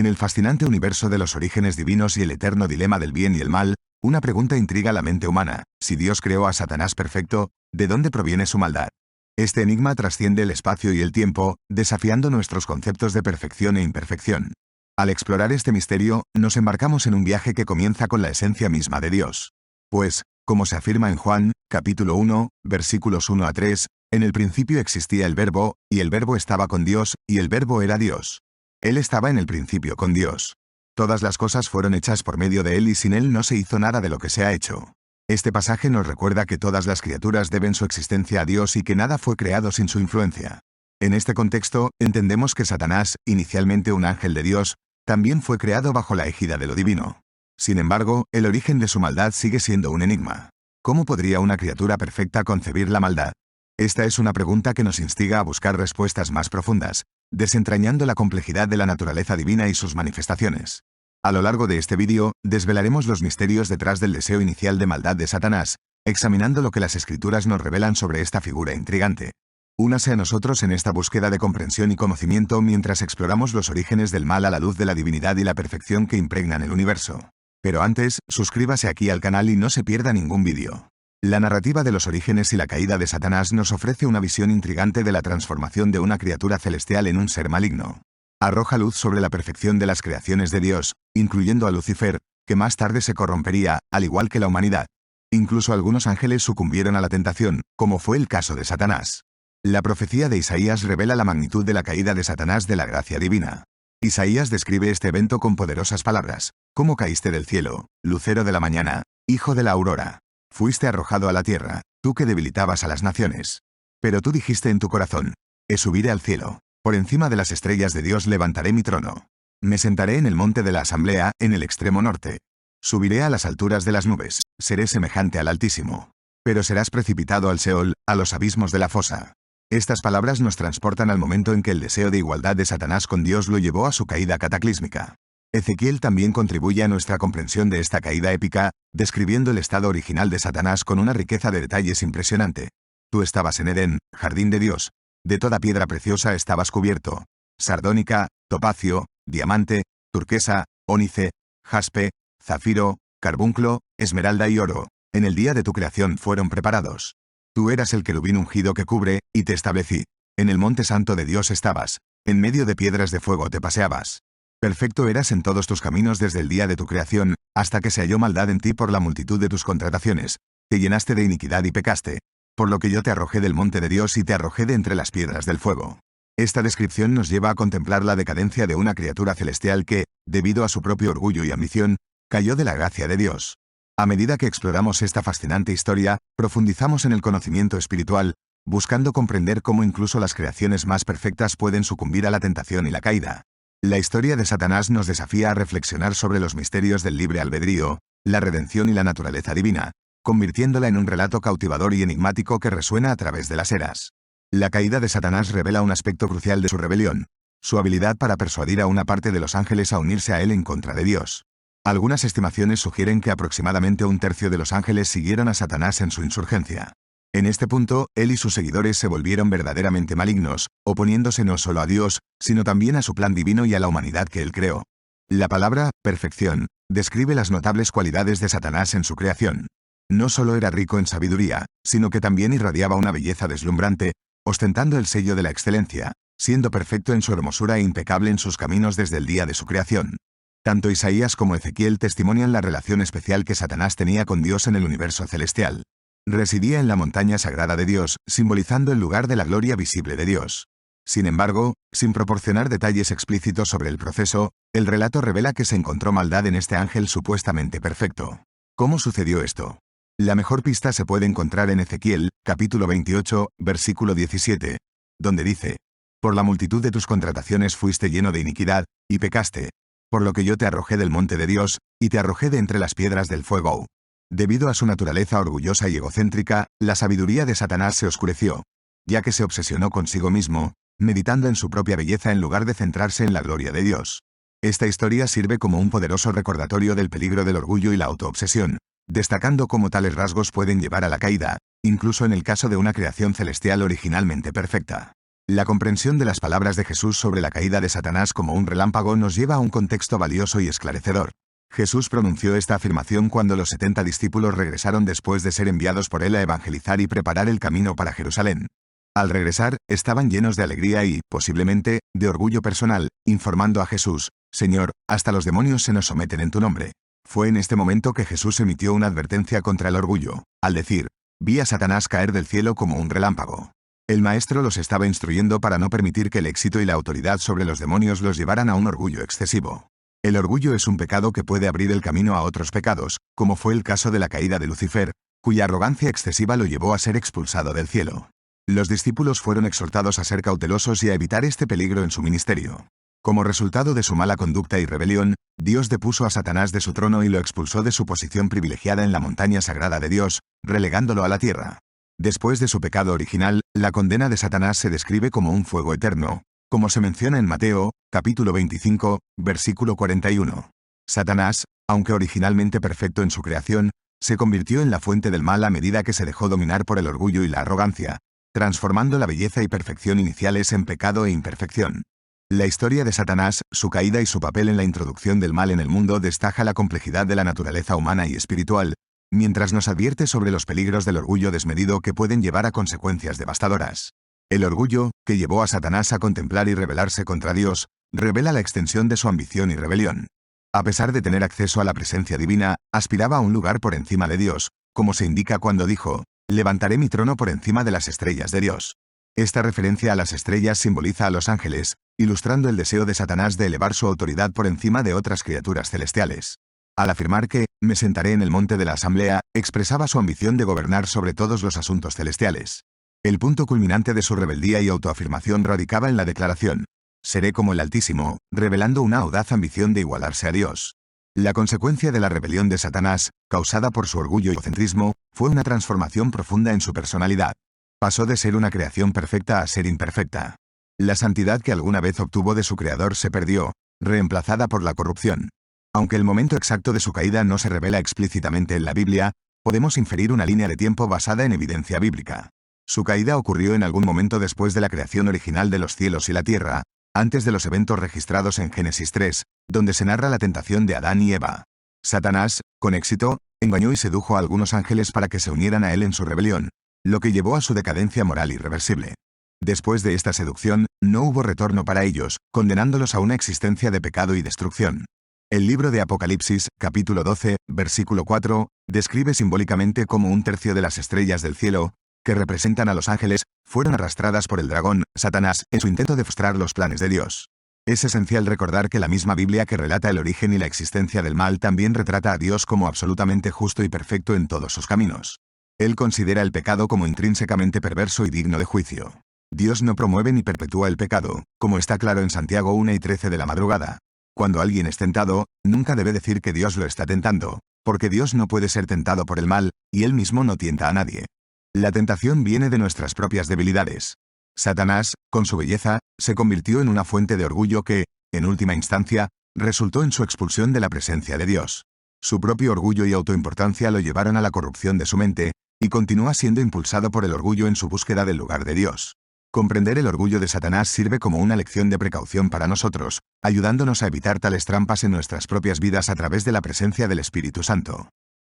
En el fascinante universo de los orígenes divinos y el eterno dilema del bien y el mal, una pregunta intriga la mente humana: si Dios creó a Satanás perfecto, ¿de dónde proviene su maldad? Este enigma trasciende el espacio y el tiempo, desafiando nuestros conceptos de perfección e imperfección. Al explorar este misterio, nos embarcamos en un viaje que comienza con la esencia misma de Dios. Pues, como se afirma en Juan, capítulo 1, versículos 1 a 3, en el principio existía el Verbo, y el Verbo estaba con Dios, y el Verbo era Dios. Él estaba en el principio con Dios. Todas las cosas fueron hechas por medio de Él y sin Él no se hizo nada de lo que se ha hecho. Este pasaje nos recuerda que todas las criaturas deben su existencia a Dios y que nada fue creado sin su influencia. En este contexto, entendemos que Satanás, inicialmente un ángel de Dios, también fue creado bajo la égida de lo divino. Sin embargo, el origen de su maldad sigue siendo un enigma. ¿Cómo podría una criatura perfecta concebir la maldad? Esta es una pregunta que nos instiga a buscar respuestas más profundas, desentrañando la complejidad de la naturaleza divina y sus manifestaciones. A lo largo de este vídeo, desvelaremos los misterios detrás del deseo inicial de maldad de Satanás, examinando lo que las Escrituras nos revelan sobre esta figura intrigante. Únase a nosotros en esta búsqueda de comprensión y conocimiento mientras exploramos los orígenes del mal a la luz de la divinidad y la perfección que impregnan el universo. Pero antes, suscríbase aquí al canal y no se pierda ningún vídeo. La narrativa de los orígenes y la caída de Satanás nos ofrece una visión intrigante de la transformación de una criatura celestial en un ser maligno. Arroja luz sobre la perfección de las creaciones de Dios, incluyendo a Lucifer, que más tarde se corrompería, al igual que la humanidad. Incluso algunos ángeles sucumbieron a la tentación, como fue el caso de Satanás. La profecía de Isaías revela la magnitud de la caída de Satanás de la gracia divina. Isaías describe este evento con poderosas palabras: «¿Cómo caíste del cielo, lucero de la mañana, hijo de la aurora? Fuiste arrojado a la tierra, tú que debilitabas a las naciones. Pero tú dijiste en tu corazón: subiré al cielo. Por encima de las estrellas de Dios levantaré mi trono. Me sentaré en el monte de la asamblea, en el extremo norte. Subiré a las alturas de las nubes, seré semejante al Altísimo. Pero serás precipitado al Seol, a los abismos de la fosa». Estas palabras nos transportan al momento en que el deseo de igualdad de Satanás con Dios lo llevó a su caída cataclísmica. Ezequiel también contribuye a nuestra comprensión de esta caída épica, describiendo el estado original de Satanás con una riqueza de detalles impresionante. Tú estabas en Edén, jardín de Dios. De toda piedra preciosa estabas cubierto: sardónica, topacio, diamante, turquesa, ónice, jaspe, zafiro, carbunclo, esmeralda y oro. En el día de tu creación fueron preparados. Tú eras el querubín ungido que cubre, y te establecí. En el monte santo de Dios estabas. En medio de piedras de fuego te paseabas. Perfecto eras en todos tus caminos desde el día de tu creación, hasta que se halló maldad en ti por la multitud de tus contrataciones. Te llenaste de iniquidad y pecaste. Por lo que yo te arrojé del monte de Dios y te arrojé de entre las piedras del fuego. Esta descripción nos lleva a contemplar la decadencia de una criatura celestial que, debido a su propio orgullo y ambición, cayó de la gracia de Dios. A medida que exploramos esta fascinante historia, profundizamos en el conocimiento espiritual, buscando comprender cómo incluso las creaciones más perfectas pueden sucumbir a la tentación y la caída. La historia de Satanás nos desafía a reflexionar sobre los misterios del libre albedrío, la redención y la naturaleza divina, convirtiéndola en un relato cautivador y enigmático que resuena a través de las eras. La caída de Satanás revela un aspecto crucial de su rebelión: su habilidad para persuadir a una parte de los ángeles a unirse a él en contra de Dios. Algunas estimaciones sugieren que aproximadamente un tercio de los ángeles siguieron a Satanás en su insurgencia. En este punto, él y sus seguidores se volvieron verdaderamente malignos, oponiéndose no solo a Dios, sino también a su plan divino y a la humanidad que él creó. La palabra perfección describe las notables cualidades de Satanás en su creación. No solo era rico en sabiduría, sino que también irradiaba una belleza deslumbrante, ostentando el sello de la excelencia, siendo perfecto en su hermosura e impecable en sus caminos desde el día de su creación. Tanto Isaías como Ezequiel testimonian la relación especial que Satanás tenía con Dios en el universo celestial. Residía en la montaña sagrada de Dios, simbolizando el lugar de la gloria visible de Dios. Sin embargo, sin proporcionar detalles explícitos sobre el proceso, el relato revela que se encontró maldad en este ángel supuestamente perfecto. ¿Cómo sucedió esto? La mejor pista se puede encontrar en Ezequiel, capítulo 28, versículo 17, donde dice: «Por la multitud de tus contrataciones fuiste lleno de iniquidad, y pecaste. Por lo que yo te arrojé del monte de Dios, y te arrojé de entre las piedras del fuego». Debido a su naturaleza orgullosa y egocéntrica, la sabiduría de Satanás se oscureció, ya que se obsesionó consigo mismo, meditando en su propia belleza en lugar de centrarse en la gloria de Dios. Esta historia sirve como un poderoso recordatorio del peligro del orgullo y la autoobsesión, destacando cómo tales rasgos pueden llevar a la caída, incluso en el caso de una creación celestial originalmente perfecta. La comprensión de las palabras de Jesús sobre la caída de Satanás como un relámpago nos lleva a un contexto valioso y esclarecedor. Jesús pronunció esta afirmación cuando los 70 discípulos regresaron después de ser enviados por él a evangelizar y preparar el camino para Jerusalén. Al regresar, estaban llenos de alegría y, posiblemente, de orgullo personal, informando a Jesús: «Señor, hasta los demonios se nos someten en tu nombre». Fue en este momento que Jesús emitió una advertencia contra el orgullo, al decir: «Vi a Satanás caer del cielo como un relámpago». El maestro los estaba instruyendo para no permitir que el éxito y la autoridad sobre los demonios los llevaran a un orgullo excesivo. El orgullo es un pecado que puede abrir el camino a otros pecados, como fue el caso de la caída de Lucifer, cuya arrogancia excesiva lo llevó a ser expulsado del cielo. Los discípulos fueron exhortados a ser cautelosos y a evitar este peligro en su ministerio. Como resultado de su mala conducta y rebelión, Dios depuso a Satanás de su trono y lo expulsó de su posición privilegiada en la montaña sagrada de Dios, relegándolo a la tierra. Después de su pecado original, la condena de Satanás se describe como un fuego eterno, como se menciona en Mateo, capítulo 25, versículo 41. Satanás, aunque originalmente perfecto en su creación, se convirtió en la fuente del mal a medida que se dejó dominar por el orgullo y la arrogancia, transformando la belleza y perfección iniciales en pecado e imperfección. La historia de Satanás, su caída y su papel en la introducción del mal en el mundo destaca la complejidad de la naturaleza humana y espiritual, mientras nos advierte sobre los peligros del orgullo desmedido que pueden llevar a consecuencias devastadoras. El orgullo, que llevó a Satanás a contemplar y rebelarse contra Dios, revela la extensión de su ambición y rebelión. A pesar de tener acceso a la presencia divina, aspiraba a un lugar por encima de Dios, como se indica cuando dijo: «Levantaré mi trono por encima de las estrellas de Dios». Esta referencia a las estrellas simboliza a los ángeles, ilustrando el deseo de Satanás de elevar su autoridad por encima de otras criaturas celestiales. Al afirmar que «me sentaré en el monte de la asamblea», expresaba su ambición de gobernar sobre todos los asuntos celestiales. El punto culminante de su rebeldía y autoafirmación radicaba en la declaración: «Seré como el Altísimo», revelando una audaz ambición de igualarse a Dios. La consecuencia de la rebelión de Satanás, causada por su orgullo y egocentrismo, fue una transformación profunda en su personalidad. Pasó de ser una creación perfecta a ser imperfecta. La santidad que alguna vez obtuvo de su Creador se perdió, reemplazada por la corrupción. Aunque el momento exacto de su caída no se revela explícitamente en la Biblia, podemos inferir una línea de tiempo basada en evidencia bíblica. Su caída ocurrió en algún momento después de la creación original de los cielos y la tierra, antes de los eventos registrados en Génesis 3, donde se narra la tentación de Adán y Eva. Satanás, con éxito, engañó y sedujo a algunos ángeles para que se unieran a él en su rebelión, lo que llevó a su decadencia moral irreversible. Después de esta seducción, no hubo retorno para ellos, condenándolos a una existencia de pecado y destrucción. El libro de Apocalipsis, capítulo 12, versículo 4, describe simbólicamente cómo un tercio de las estrellas del cielo, que representan a los ángeles, fueron arrastradas por el dragón, Satanás, en su intento de frustrar los planes de Dios. Es esencial recordar que la misma Biblia que relata el origen y la existencia del mal también retrata a Dios como absolutamente justo y perfecto en todos sus caminos. Él considera el pecado como intrínsecamente perverso y digno de juicio. Dios no promueve ni perpetúa el pecado, como está claro en Santiago 1:13 de la madrugada. Cuando alguien es tentado, nunca debe decir que Dios lo está tentando, porque Dios no puede ser tentado por el mal, y Él mismo no tienta a nadie. La tentación viene de nuestras propias debilidades. Satanás, con su belleza, se convirtió en una fuente de orgullo que, en última instancia, resultó en su expulsión de la presencia de Dios. Su propio orgullo y autoimportancia lo llevaron a la corrupción de su mente, y continúa siendo impulsado por el orgullo en su búsqueda del lugar de Dios. Comprender el orgullo de Satanás sirve como una lección de precaución para nosotros, ayudándonos a evitar tales trampas en nuestras propias vidas a través de la presencia del Espíritu Santo.